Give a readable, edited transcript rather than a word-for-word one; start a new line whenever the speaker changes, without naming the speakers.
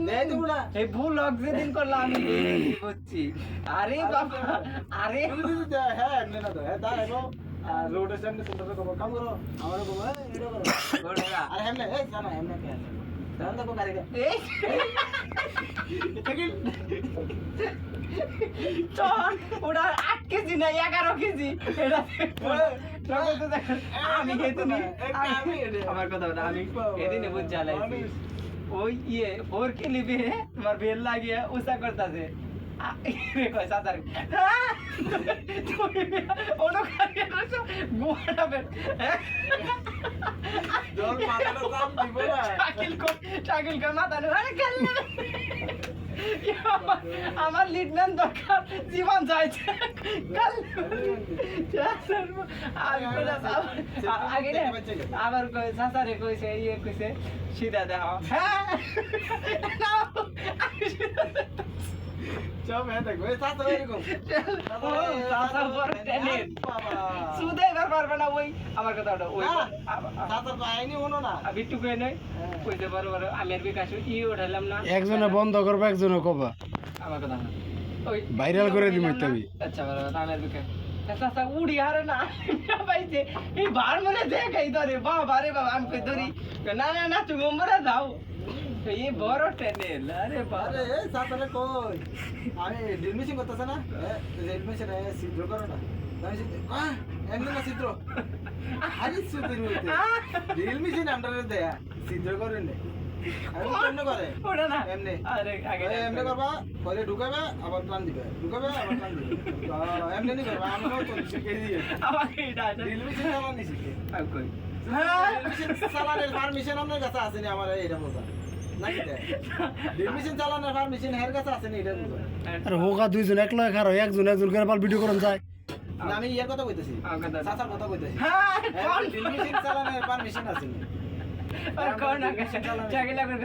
দেই দেব না
এই ভুল লক যেদিন করলাম আমি বুঝছি আরে বাবা আরে
হ্যাঁ এমনি না তো হ্যাঁ দাঁড়াবো আর রোডের সামনে সেন্টারে কম কাম করো আমারও কম এটা করো
গোড়া
আরে এমনি এই জানা এমনি কে আছে জান তো গাড়ি দে
এই
ঠিক
চল ওটা 8 কেজি না 11 কেজি এটা তবে তো দেখ আমি খেতে নি আমার কথা বলে আমি এদিনে বুঝ জ্বালাইছি ওই ওর কে লিবে তোমার বেল লাগিয়ে উসা করতেছে রে কই সাদার ওনো খাইয়ে রসো গোড়াবে
জল মাথাটা দাম দিব না
শাকিল কো মাথা আরে গেল আমার লিডম্যান দরকার জীবন যাইছে কাল আগে আবার কই সাসারে কইছে কইছে সিধা দাও হ্যাঁ
চল मैं देखो ये साथ এরকম
সাসা পর টেনে
বাবা
সুদে পারবে না ওই আমার কথা ওটা ওই
সাথ তো আইনি হলো না
বিট্টু কই নাই কইতে বড় আমি আর বিকাশ ই উঠাইলাম না
একজনে বন্ধ করবে একজনে কবা
আমার কথা না ওই
ভাইরাল করে দিমু তুমি
আচ্ছা বড় কথা আমি আর বিকাশ সাসা উড়ি আরে না পাইছে এই বার মনে দেখাই ধরে বাবা রে বাবা আমি কই ধরি না না না তুমি মরে যাও এই বড় টেনেল আরে বাবা
আরে সাথে কই আমি ড্রিল মেশিন করতেছ না ড্রিল মেশিন সিদ্ধ করো না আমি সিদ্ধ এমনি না সিদ্ধ আরে সিদ্ধ ড্রিল মেশিন আন্ডারে দেয়া সিদ্ধ করে নে আমি কেমনে করে
ওটা না
এমনি
আরে আগে
এমনি করবা পরে ঢুকাবে আবার টান দিবে ঢুকাবে আবার টান দিবে এমনি নি করবা আমি তো শিখে দিয়ে
আমাকে এটা
ড্রিল মেশিন আমার নি শিখে
আর কই
ড্রিল মেশিন চালানোর পারমিশন আমার কাছে আছে না আমার এইটা বলবা নাকি ড্রিল মেশিন চালানোর পারমিশন হের কাছে আছে না এটা বলবা
আর হোকা দুইজন একলা খারো একজন করে পাল ভিডিও করন যায়
না আমি ইয়ার কথা কইতেছি চাচার কথা কইতেছি
হ্যাঁ
ড্রিল মেশিন চালানোর পারমিশন আছে না
আর কোন না চাকরি লাগবে